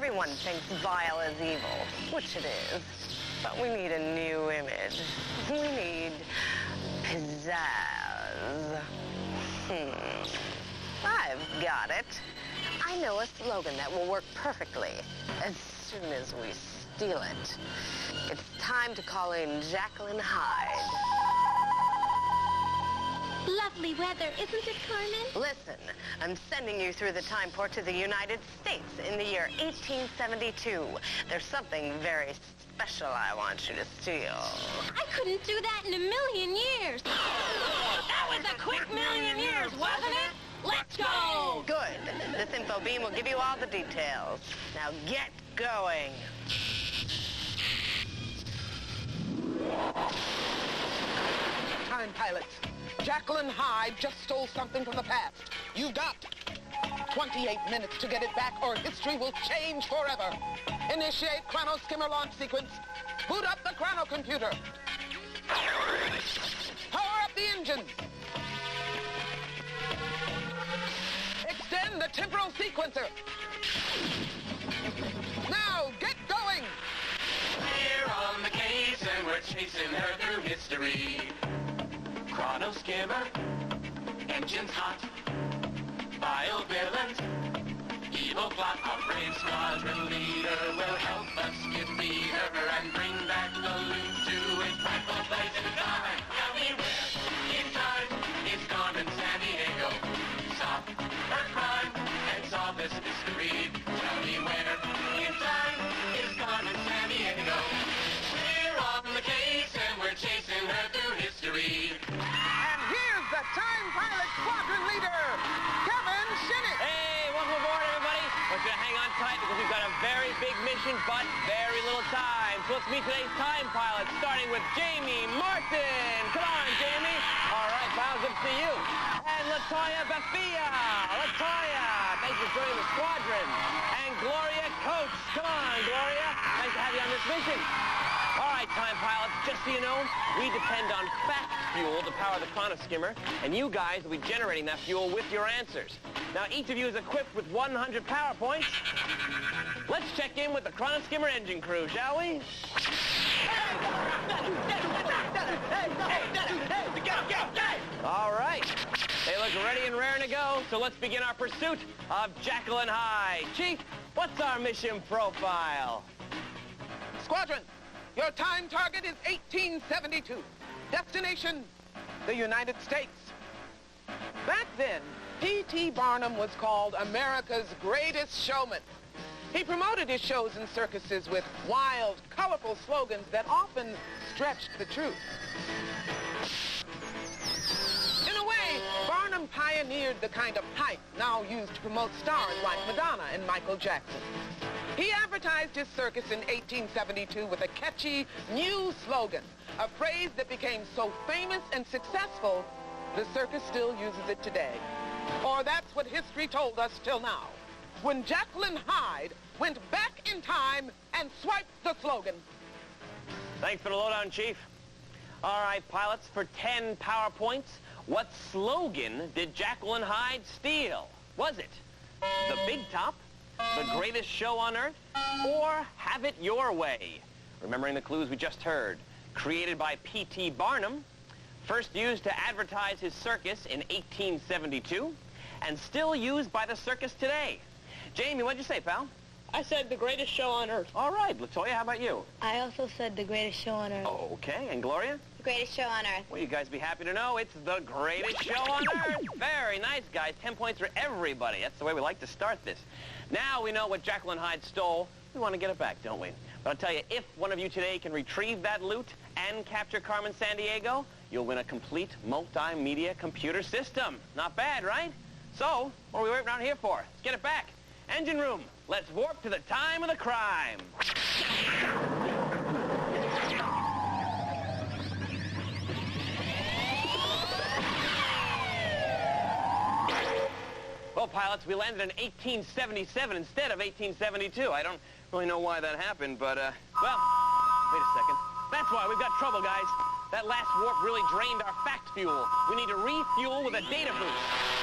Everyone thinks vile is evil, which it is. But we need a new image. We need pizzazz. I've got it. I know a slogan that will work perfectly as soon as we steal it. It's time to call in Jacqueline Hyde. Lovely weather, isn't it, Carmen? Listen, I'm sending you through the time port to the United States in the year 1872. There's something very special I want you to steal. I couldn't do that in a million years. That was a quick million years, wasn't it? Let's go! Good. This info beam will give you all the details. Now get going. Time pilots. Jacqueline Hyde just stole something from the past. You've got 28 minutes to get it back or history will change forever. Initiate chrono skimmer launch sequence. Boot up the chrono computer. Power up the engines. Extend the temporal sequencer. Now, get going. We're on the case and we're chasing her through history. Chrono skimmer, engines hot, vile villains, evil plot. Our brave squadron leader will help us defeat her and bring back the loot to its rightful place in time. Tell me where in time is Carmen Sandiego. Stop her crime and solve this mystery. Tell me where in time is Carmen Sandiego. We're on the case and we're chasing her through history. And here's the time pilot squadron leader, Carmen. Hey, welcome aboard, everybody. I want you to hang on tight because we've got a very big mission, but very little time. So let's meet today's time pilots, starting with Jamie Martin. Come on, Jamie. All right, pal, good to see you. And Latoya Bafia. Latoya, thanks for joining the squadron. And Gloria Coates. Come on, Gloria. Nice to have you on this mission. All right, time pilots, just so you know, we depend on fact fuel to power the chrono skimmer, and you guys will be generating that fuel with your answers. Now, each of you is equipped with 100 power points. Let's check in with the chrono skimmer engine crew, shall we? All right. They look ready and raring to go, so let's begin our pursuit of Jacqueline Hyde. Chief, what's our mission profile? Squadron, your time target is 1872. Destination, the United States. Back then, P.T. Barnum was called America's greatest showman. He promoted his shows and circuses with wild, colorful slogans that often stretched the truth. In a way, Barnum pioneered the kind of hype now used to promote stars like Madonna and Michael Jackson. He advertised his circus in 1872 with a catchy new slogan, a phrase that became so famous and successful, the circus still uses it today. Or that's what history told us till now, when Jacqueline Hyde went back in time and swiped the slogan. Thanks for the lowdown, Chief. All right, pilots, for 10 power points, what slogan did Jacqueline Hyde steal? Was it the Big Top, the greatest show on earth, or Have It Your Way? Remembering the clues we just heard. Created by P.T. Barnum, first used to advertise his circus in 1872, and still used by the circus today. Jamie, what'd you say, pal? I said the greatest show on earth. All right, Latoya, how about you? I also said the greatest show on earth. Okay, and Gloria? The greatest show on earth. Well, you guys be happy to know it's the greatest show on earth. Very nice, guys. 10 points for everybody. That's the way we like to start this. Now we know what Jacqueline Hyde stole. We want to get it back, don't we? But I'll tell you, if one of you today can retrieve that loot and capture Carmen Sandiego, you'll win a complete multimedia computer system. Not bad, right? So, what are we waiting around here for? Let's get it back. Engine room, let's warp to the time of the crime. Well, pilots, we landed in 1877 instead of 1872. I don't really know why that happened, but, well, wait a second. That's why we've got trouble, guys. That last warp really drained our fact fuel. We need to refuel with a data boost.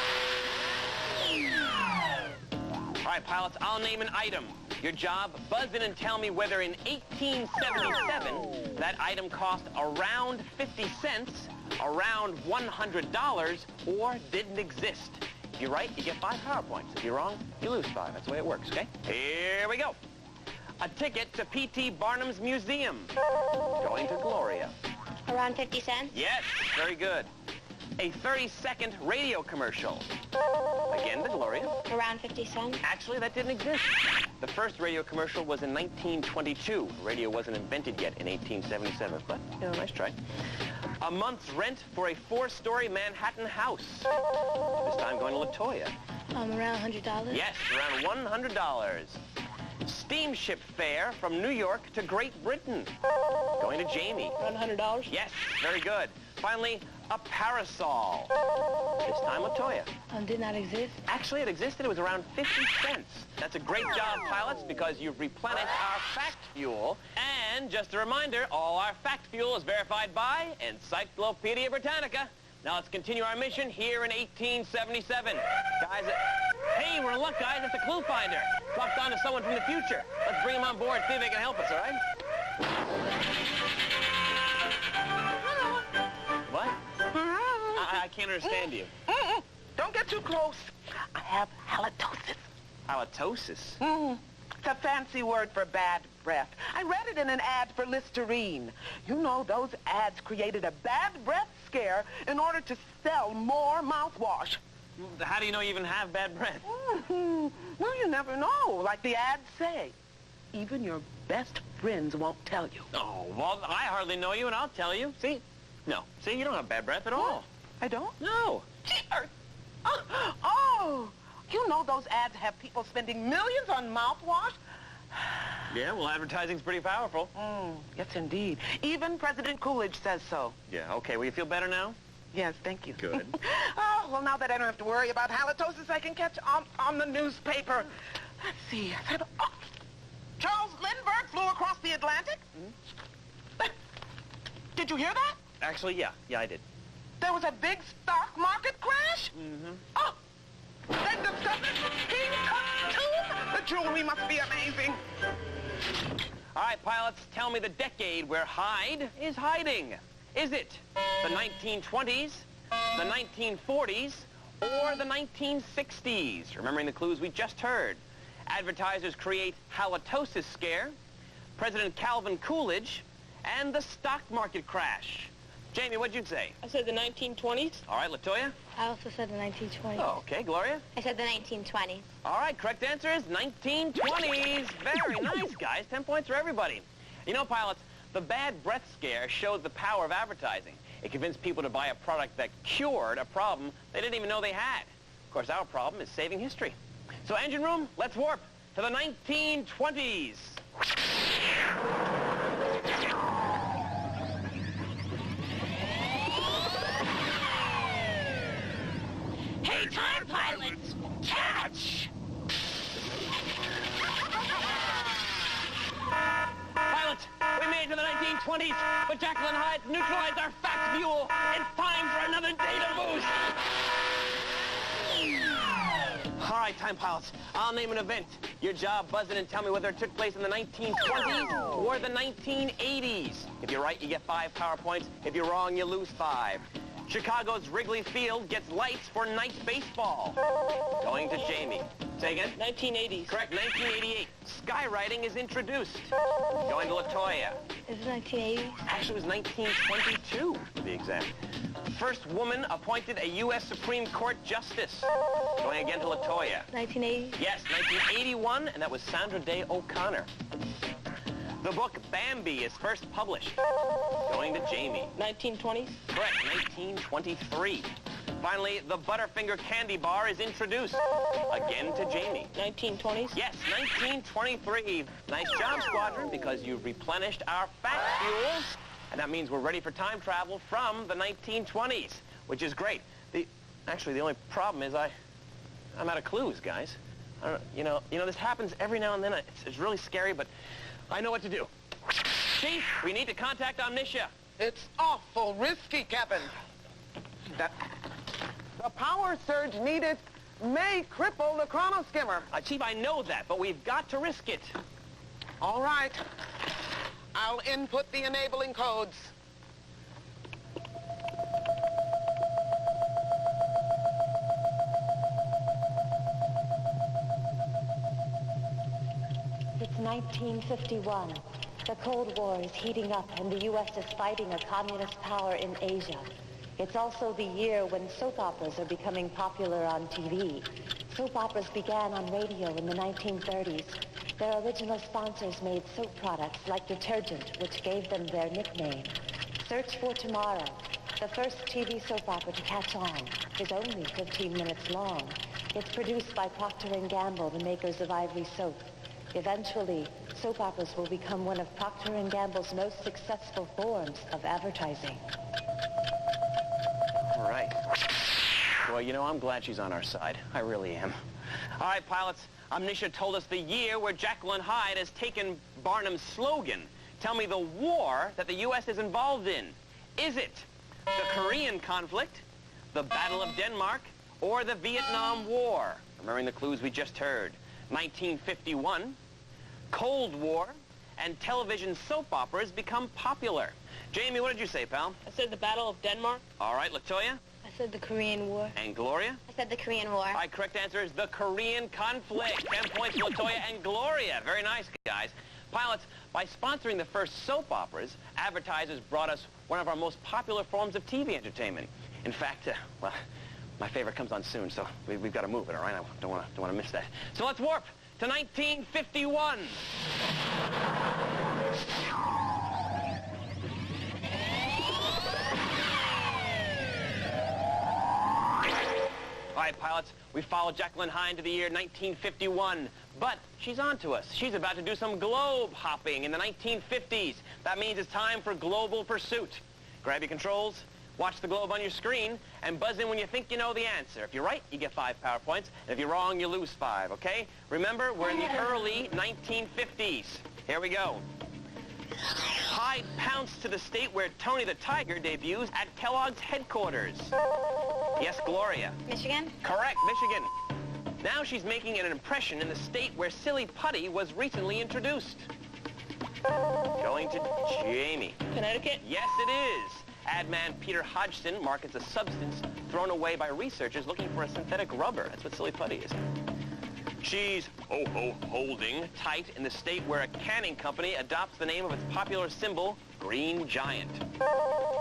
All right, pilots, I'll name an item. Your job, buzz in and tell me whether in 1877 that item cost around 50 cents, around $100, or didn't exist. If you're right, you get 5 power points. If you're wrong, you lose 5. That's the way it works, okay? Here we go. A ticket to P.T. Barnum's museum. Going to Gloria. Around 50 cents? Yes, very good. A 30-second radio commercial. Again to Gloria. Around 50 cents? Actually, that didn't exist. The first radio commercial was in 1922. Radio wasn't invented yet in 1877, but, you know, nice try. A month's rent for a 4-story Manhattan house. This time going to Latoya. Around $100? Yes, around $100. Steamship fare from New York to Great Britain. Going to Jamie. Around $100? Yes, very good. Finally, a parasol. This time Latoya. Did not exist? Actually, it existed. It was around 50 cents. That's a great job, pilots, because you've replenished our fact fuel. And just a reminder, all our fact fuel is verified by Encyclopedia Britannica. Now let's continue our mission here in 1877. Guys, hey, we're in luck, guys. That's a clue finder. Locked on to someone from the future. Let's bring them on board, see if they can help us, all right? What? I can't understand you. Don't get too close. I have halitosis. Halitosis? It's a fancy word for bad breath. I read it in an ad for Listerine. You know, those ads created a bad breath scare in order to sell more mouthwash. How do you know you even have bad breath? Well, you never know, like the ads say. Even your best friends won't tell you. Oh, well, I hardly know you, and I'll tell you. See? No. See, you don't have bad breath at all. I don't? No. Oh, you know those ads have people spending millions on mouthwash? Yeah, well, advertising's pretty powerful. Yes, indeed. Even President Coolidge says so. Yeah, okay. Will you feel better now? Yes, thank you. Good. Oh, well, now that I don't have to worry about halitosis, I can catch on the newspaper. Let's see. I said, oh, Charles Lindbergh flew across the Atlantic? Did you hear that? Actually, yeah. Yeah, I did. There was a big stock market crash? Oh, they discovered King Tut's tomb? The jewelry must be amazing. All right, pilots, tell me the decade where Hyde is hiding. Is it the 1920s, the 1940s, or the 1960s? Remembering the clues we just heard. Advertisers create halitosis scare, President Calvin Coolidge, and the stock market crash. Jamie, what'd you say? I said the 1920s. All right, Latoya? I also said the 1920s. Oh, okay, Gloria? I said the 1920s. All right, correct answer is 1920s. Very nice, guys. 10 points for everybody. You know, pilots, the bad breath scare showed the power of advertising. It convinced people to buy a product that cured a problem they didn't even know they had. Of course, our problem is saving history. So, engine room, let's warp to the 1920s. Hey, time pilots, catch! Pilots, we made it to the 1920s, but Jacqueline Hyde's neutralized our fact fuel. It's time for another data boost. All right, time pilots, I'll name an event. Your job, buzz in and tell me whether it took place in the 1920s or the 1980s. If you're right, you get 5 power points. If you're wrong, you lose 5. Chicago's Wrigley Field gets lights for night baseball. Going to Jamie. Say again? 1980s. Correct, 1988. Skywriting is introduced. Going to Latoya. Is it 1980s? Actually, it was 1922, to be exact. First woman appointed a U.S. Supreme Court justice. Going again to Latoya. 1980s? Yes, 1981, and that was Sandra Day O'Connor. The book Bambi is first published. Going to Jamie. 1920s. Correct, 1923. Finally, the Butterfinger candy bar is introduced. Again to Jamie. 1920s. Yes, 1923. Nice job, Squadron, because you've replenished our fact fuels. And that means we're ready for time travel from the 1920s, which is great. Actually, the only problem is I'm out of clues, guys. I don't, you know, this happens every now and then. It's really scary, but I know what to do. Chief, we need to contact Omniscia. It's awful risky, Captain. The power surge needed may cripple the chrono skimmer. Chief, I know that, but we've got to risk it. All right. I'll input the enabling codes. It's 1951. The Cold War is heating up and the U.S. is fighting a communist power in Asia. It's also the year when soap operas are becoming popular on TV. Soap operas began on radio in the 1930s. Their original sponsors made soap products like detergent, which gave them their nickname. Search for Tomorrow, the first TV soap opera to catch on, is only 15 minutes long. It's produced by Procter & Gamble, the makers of Ivory Soap. Eventually, soap operas will become one of Procter & Gamble's most successful forms of advertising. All right. Well, you know, I'm glad she's on our side. I really am. All right, pilots. Omniscia told us the year where Jekyll and Hyde has taken Barnum's slogan. Tell me the war that the U.S. is involved in. Is it the Korean conflict, the Battle of Denmark, or the Vietnam War? Remembering the clues we just heard. 1951, Cold War, and television soap operas become popular. Jamie, what did you say, pal? I said the Battle of Denmark. All right, Latoya? I said the Korean War. And Gloria? I said the Korean War. All right, correct answer is the Korean conflict. 10 points for Latoya and Gloria. Very nice, guys. Pilots, by sponsoring the first soap operas, advertisers brought us one of our most popular forms of TV entertainment. In fact, well, my favorite comes on soon, so we've got to move it, all right? I don't want to miss that. So let's warp to 1951. All right, pilots, we followed Jekyll and Hyde to the year 1951, but she's on to us. She's about to do some globe hopping in the 1950s. That means it's time for global pursuit. Grab your controls, watch the globe on your screen, and buzz in when you think you know the answer. If you're right, you get 5 power points, and if you're wrong, you lose 5, okay? Remember, we're in the early 1950s. Here we go. Hyde pounced to the state where Tony the Tiger debuts at Kellogg's headquarters. Yes, Gloria. Michigan? Correct, Michigan. Now she's making an impression in the state where Silly Putty was recently introduced. Going to Jamie. Connecticut? Yes, it is. Ad man Peter Hodgson markets a substance thrown away by researchers looking for a synthetic rubber. That's what Silly Putty is. She's holding tight in the state where a canning company adopts the name of its popular symbol, Green Giant.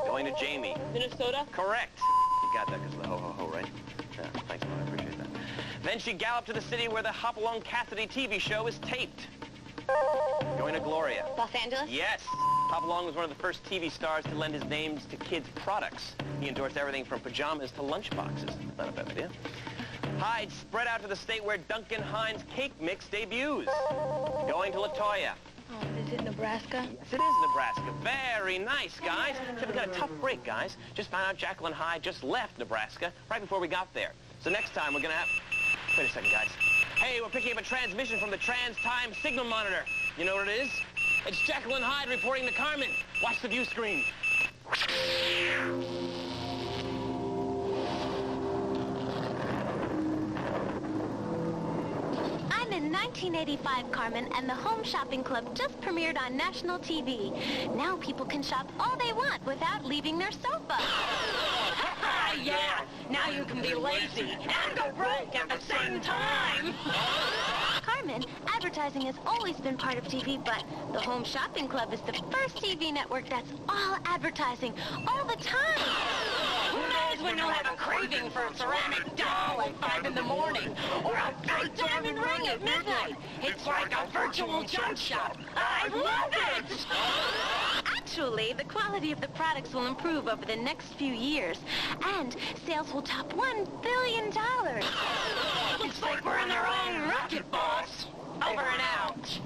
Going to Jamie. Minnesota? Correct. You got that because of the ho-ho-ho, right? Yeah, thanks, man. I appreciate that. Then she galloped to the city where the Hopalong Cassidy TV show is taped. Going to Gloria. Los Angeles? Yes. Hopalong was one of the first TV stars to lend his names to kids' products. He endorsed everything from pajamas to lunchboxes. Not a bad idea. Hyde spread out to the state where Duncan Hines cake mix debuts. Going to Latoya. Oh, is it Nebraska? Yes, it is Nebraska. Very nice, guys. So we got a tough break, guys. Just found out Jekyll and Hyde just left Nebraska right before we got there. So next time we're going to have... Wait a second, guys. Hey, we're picking up a transmission from the Trans-Time Signal Monitor. You know what it is? It's Jekyll and Hyde reporting to Carmen. Watch the view screen. I'm in 1985, Carmen, and the Home Shopping Club just premiered on national TV. Now people can shop all they want without leaving their sofa. Yeah, now you can be lazy and go broke at the same time. Carmen, advertising has always been part of TV, but the Home Shopping Club is the first TV network that's all advertising all the time. Who knows when you'll have a craving for a ceramic doll at 5 in the morning or a big diamond ring at midnight? It's like a virtual junk shop. I love it! Actually, the quality of the products will improve over the next few years, and sales will top $1 billion. Looks like we're in the wrong rocket, boss. Over and out.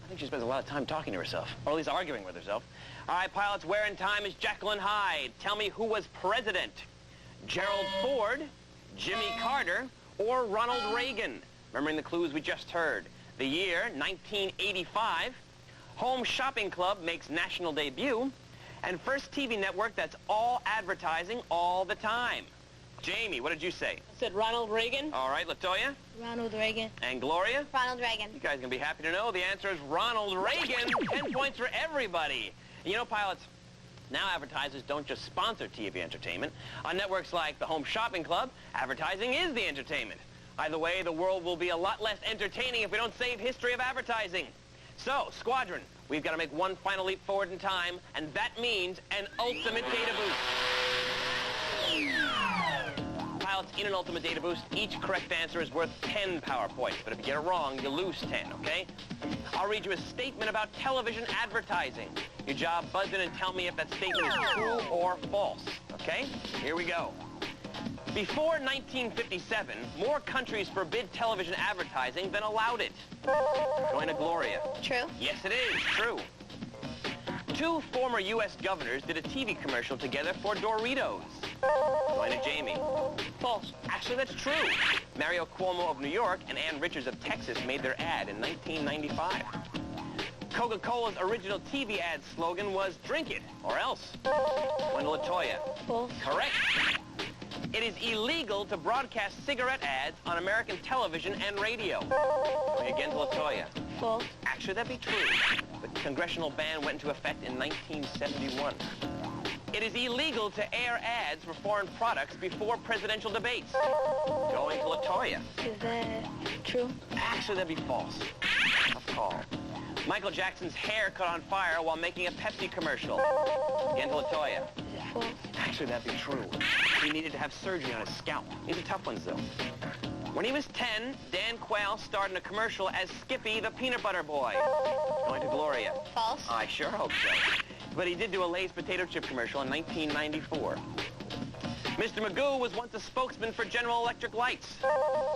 I think she spends a lot of time talking to herself, or at least arguing with herself. All right, pilots, where in time is Jekyll and Hyde? Tell me who was president. Gerald Ford, Jimmy Carter, or Ronald Reagan? Remembering the clues we just heard. The year, 1985. Home Shopping Club makes national debut. And first TV network that's all advertising all the time. Jamie, what did you say? I said Ronald Reagan. All right, LaToya? Ronald Reagan. And Gloria? Ronald Reagan. You guys are going to be happy to know the answer is Ronald Reagan. 10 points for everybody. And you know, pilots, now advertisers don't just sponsor TV entertainment. On networks like the Home Shopping Club, advertising is the entertainment. Either way, the world will be a lot less entertaining if we don't save history of advertising. So, Squadron, we've got to make one final leap forward in time, and that means an ultimate data boost. Pilots, in an ultimate data boost, each correct answer is worth 10 power points, but if you get it wrong, you lose 10, okay? I'll read you a statement about television advertising. Your job, buzz in and tell me if that statement is true or false, okay? Here we go. Before 1957, more countries forbid television advertising than allowed it. Going to Gloria. True. Yes, it is. True. 2 former U.S. governors did a TV commercial together for Doritos. Going to Jamie. False. Actually, that's true. Mario Cuomo of New York and Ann Richards of Texas made their ad in 1995. Coca-Cola's original TV ad slogan was, "Drink it, or else." Going to LaToya. False. Correct. It is illegal to broadcast cigarette ads on American television and radio. Going again to LaToya. False. Actually, that'd be true. The congressional ban went into effect in 1971. It is illegal to air ads for foreign products before presidential debates. Going to LaToya. Is that true? Actually, that'd be false. Tough call. Michael Jackson's hair caught on fire while making a Pepsi commercial. Again to LaToya. Is it false? Actually, that'd be true. He needed to have surgery on his scalp. These are tough ones, though. When he was 10, Dan Quayle starred in a commercial as Skippy the Peanut Butter Boy. Going to Gloria. False. I sure hope so. But he did do a Lay's potato chip commercial in 1994. Mr. Magoo was once a spokesman for General Electric Lights.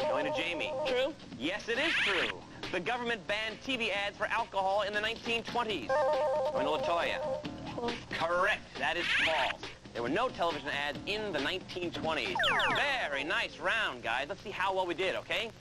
Going to Jamie. True. Yes, it is true. The government banned TV ads for alcohol in the 1920s. Going to LaToya. False. Correct. That is false. There were no television ads in the 1920s. Very nice round, guys. Let's see how well we did, okay?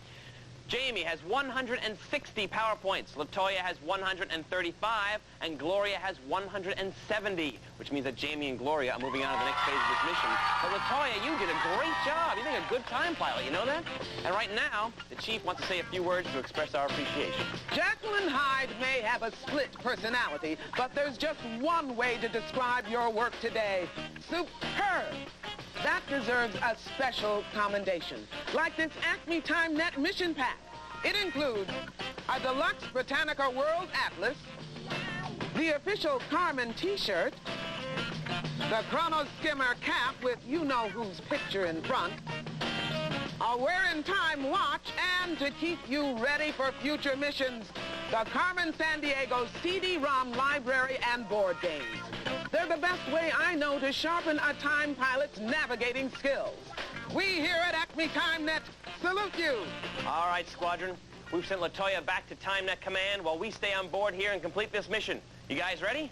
Jamie has 160 power points. LaToya has 135, and Gloria has 170, which means that Jamie and Gloria are moving on to the next phase of this mission. But LaToya, you did a great job. You're a good time pilot, you know that? And right now, the Chief wants to say a few words to express our appreciation. Jacqueline Hyde may have a split personality, but there's just one way to describe your work today. Superb. That deserves a special commendation, like this Acme TimeNet mission pack. It includes a deluxe Britannica World Atlas, the official Carmen t-shirt, the Chrono Skimmer cap with you-know-whose picture in front, a wear-in-time watch, and to keep you ready for future missions, the Carmen Sandiego CD-ROM library and board games. They're the best way I know to sharpen a time pilot's navigating skills. We here at Acme TimeNet salute you. All right, Squadron. We've sent LaToya back to TimeNet Command while we stay on board here and complete this mission. You guys ready?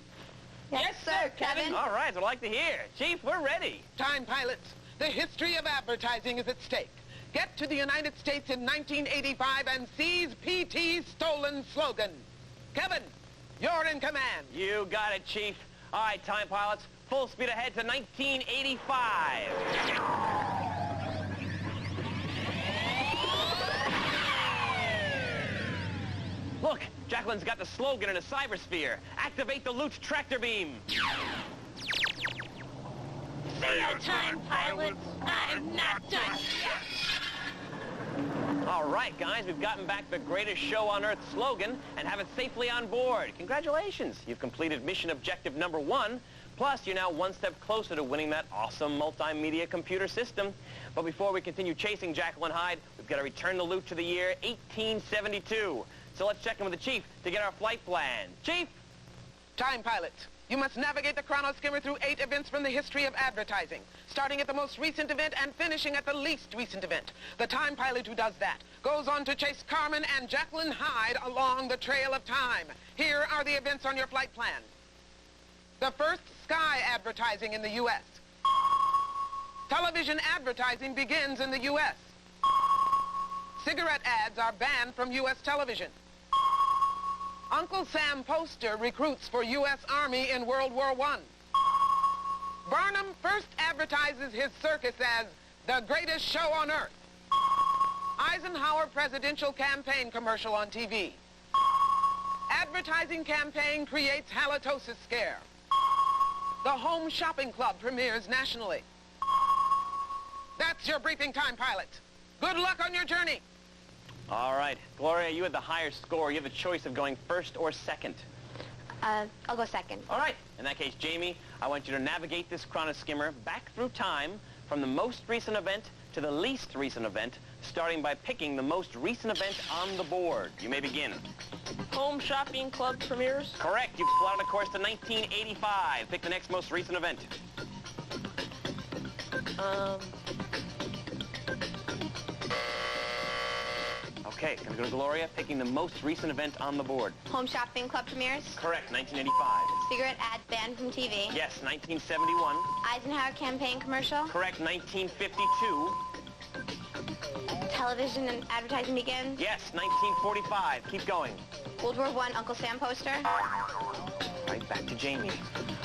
Yes, sir, Kevin. All right, that's what I'd like to hear. Chief, we're ready. Time pilots, the history of advertising is at stake. Get to the United States in 1985 and seize PT's stolen slogan. Kevin, you're in command. You got it, Chief. All right, time pilots, full speed ahead to 1985. Look, Jacqueline's got the slogan in a cybersphere. Activate the loot tractor beam. See ya, time pilots. I'm not done yet. All right, guys, we've gotten back the greatest show on Earth slogan and have it safely on board. Congratulations. You've completed mission objective number 1. Plus, you're now one step closer to winning that awesome multimedia computer system. But before we continue chasing Jacqueline Hyde, we've got to return the loot to the year 1872. So let's check in with the Chief to get our flight plan. Chief? Time pilots, you must navigate the Chrono Skimmer through 8 events from the history of advertising, starting at the most recent event and finishing at the least recent event. The time pilot who does that goes on to chase Carmen and Jacqueline Hyde along the trail of time. Here are the events on your flight plan. The first sky advertising in the U.S. Television advertising begins in the U.S. Cigarette ads are banned from U.S. television. Uncle Sam poster recruits for U.S. Army in World War I. Barnum first advertises his circus as the greatest show on earth. Eisenhower presidential campaign commercial on TV. Advertising campaign creates halitosis scare. The Home Shopping Club premieres nationally. That's your briefing time, pilot. Good luck on your journey. All right. Gloria, you had the higher score. You have the choice of going first or second. I'll go second. All right. In that case, Jamie, I want you to navigate this chronoskimmer back through time from the most recent event to the least recent event, starting by picking the most recent event on the board. You may begin. Home Shopping Club premieres. Correct. You've plotted a course to 1985. Pick the next most recent event. Okay, gonna go to Gloria, picking the most recent event on the board. Home Shopping Club premieres. Correct, 1985. Cigarette ads banned from TV. Yes, 1971. Eisenhower campaign commercial. Correct, 1952. Television and advertising begins. Yes, 1945. Keep going. World War I Uncle Sam poster. Right, back to Jamie.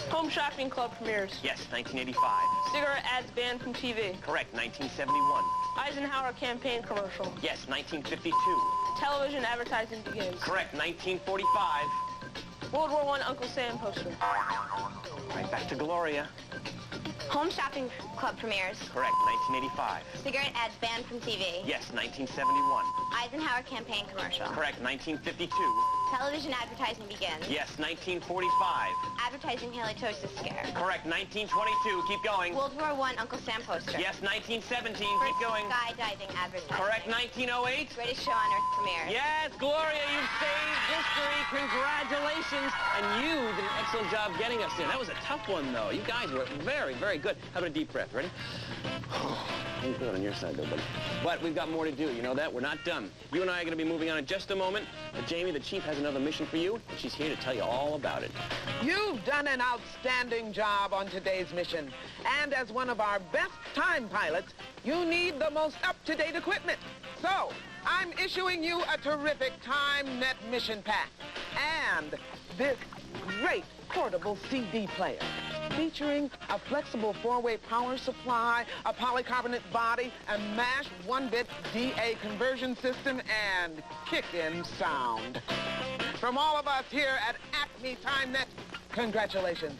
Home Shopping Club premieres. Yes, 1985. Cigarette ads banned from TV. Correct, 1971. Eisenhower campaign commercial. Yes, 1952. Television advertising begins. Correct, 1945. World War I Uncle Sam poster. Right, back to Gloria. Home Shopping Club premieres. Correct, 1985. Cigarette ads banned from TV. Yes, 1971. Eisenhower campaign commercial. Correct, 1952. Television advertising begins. Yes, 1945. Advertising halitosis scare. Correct, 1922. Keep going. World War I Uncle Sam poster. Yes, 1917. Keep First going. skydiving advertising. Correct, 1908. Greatest show on earth premieres. Yes, Gloria, you've saved history. Congratulations. And you did an excellent job getting us there. That was a tough one, though. You guys were very, very good. How about a deep breath? Ready? Ain't good on your side, though, buddy. But we've got more to do. You know that? We're not done. You and I are going to be moving on in just a moment. But Jamie, the chief, has another mission for you, and she's here to tell you all about it. You've done an outstanding job on today's mission. And as one of our best time pilots, you need the most up-to-date equipment. So, I'm issuing you a terrific TimeNet mission pack. And this great portable CD player featuring a flexible four-way power supply, a polycarbonate body, a mashed 1-bit DA conversion system, and kick-in sound. From all of us here at Acme TimeNet, congratulations.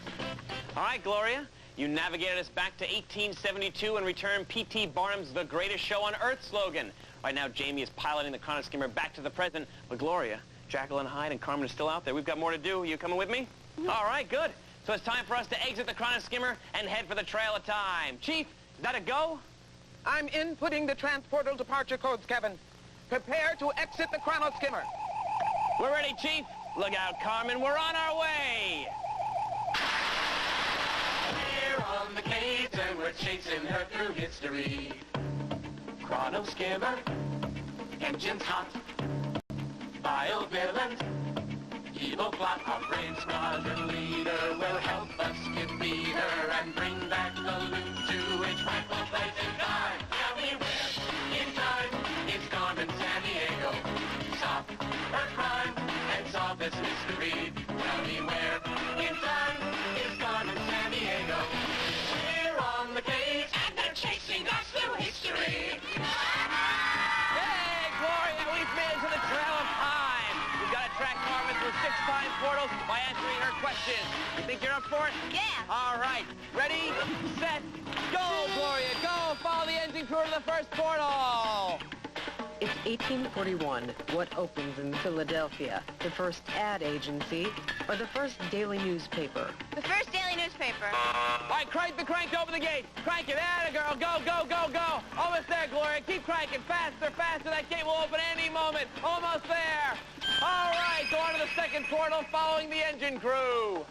All right, Gloria. You navigated us back to 1872 and returned P.T. Barnum's The Greatest Show on Earth slogan. Right now, Jamie is piloting the chronoskimmer back to the present. But Gloria, Jacqueline Hyde, and Carmen are still out there. We've got more to do. You coming with me? All right, good. So it's time for us to exit the chronoskimmer and head for the trail of time. Chief, is that a go? I'm inputting the transportal departure codes, Kevin. Prepare to exit the chronoskimmer. We're ready, Chief. Look out, Carmen. We're on our way. We're on the case and we're chasing her through history. Chronoskimmer, engines hot, bio-villains, evil plot. Our brave squadron leader will help us defeat her and bring back the loot to its rightful place in time. Tell me where in time is Carmen Sandiego. Stop her crime and solve this mystery. Tell me where in time is Carmen Sandiego. We're on the case and they're chasing us through history. Hey, Gloria, we've made it to the trail of time. We've got to track Carmen through 6 time portals by answering her questions. You think you're up for it? Yeah. All right. Ready, set, go, Gloria. Go. Follow the engine crew to the first portal. It's 1841. What opens in Philadelphia? The first ad agency or the first daily newspaper? The first daily newspaper. All right, crank the crank over the gate. Crank it. Atta girl. Go, go, go, go. Almost there, Gloria. Keep cranking. Faster, faster. That gate will open any moment. Almost there. All right, go on to the second portal following the engine crew.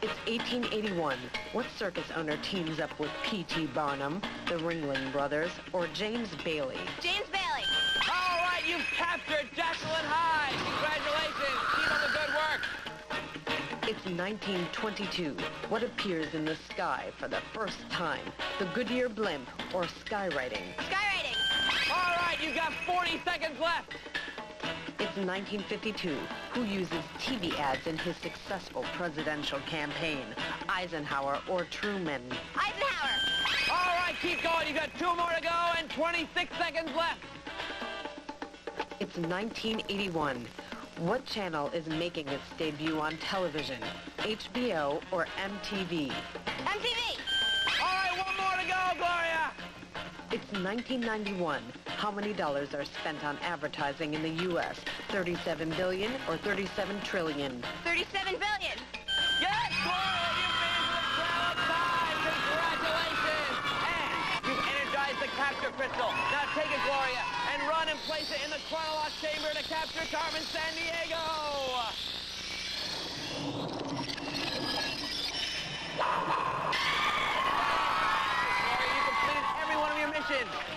It's 1881. What circus owner teams up with P.T. Barnum, the Ringling Brothers, or James Bailey? James Bailey. All right, you've captured Jacqueline Hyde. Congratulations. Keep up the good work. It's 1922. What appears in the sky for the first time? The Goodyear blimp or skywriting? Skywriting. All right, you've got 40 seconds left. It's 1952. Who uses TV ads in his successful presidential campaign? Eisenhower or Truman? Eisenhower. All right, keep going. You got 2 more to go and 26 seconds left. It's 1981. What channel is making its debut on television? HBO or MTV? MTV. All right, 1 more to go, Gloria. It's 1991. How many dollars are spent on advertising in the U.S.? 37 billion or 37 trillion? 37 billion. Yes, Gloria, you've been to the Trail of Time. Congratulations. And you've energized the capture crystal. Now take it, Gloria, and run and place it in the chronolock chamber to capture Carmen Sandiego.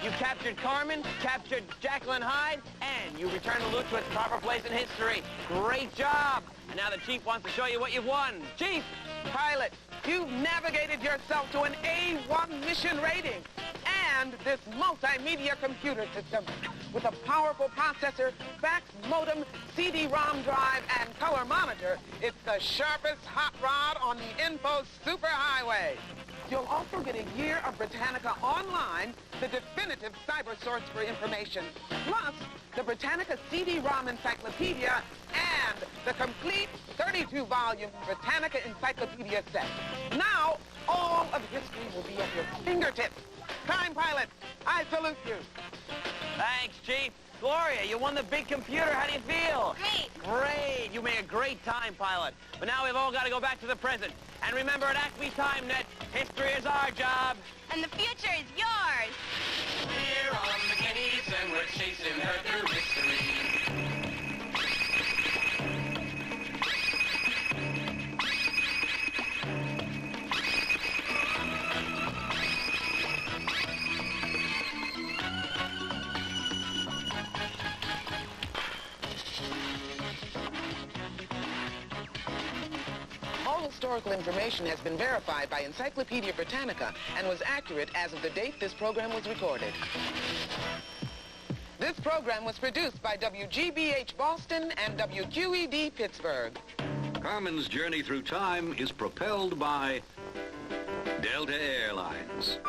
You captured Carmen, captured Jacqueline Hyde, and you returned the loot to its proper place in history. Great job! And now the Chief wants to show you what you've won. Chief! Pilot, you've navigated yourself to an A1 mission rating. And this multimedia computer system with a powerful processor, fax modem, CD-ROM drive, and color monitor. It's the sharpest hot rod on the info superhighway. You'll also get a year of Britannica online, the definitive cyber source for information, plus the Britannica CD-ROM Encyclopedia and the complete 32-volume Britannica Encyclopedia set. Now, all of history will be at your fingertips. Time Pilot, I salute you. Thanks, Chief. Gloria, you won the big computer. How do you feel? Great. Great. You made a great time pilot. But now we've all got to go back to the present. And remember, at Acme TimeNet, history is our job. And the future is yours. We're on the case and we're chasing her through history. All historical information has been verified by Encyclopedia Britannica and was accurate as of the date this program was recorded. This program was produced by WGBH Boston and WQED Pittsburgh. Carmen's journey through time is propelled by Delta Airlines.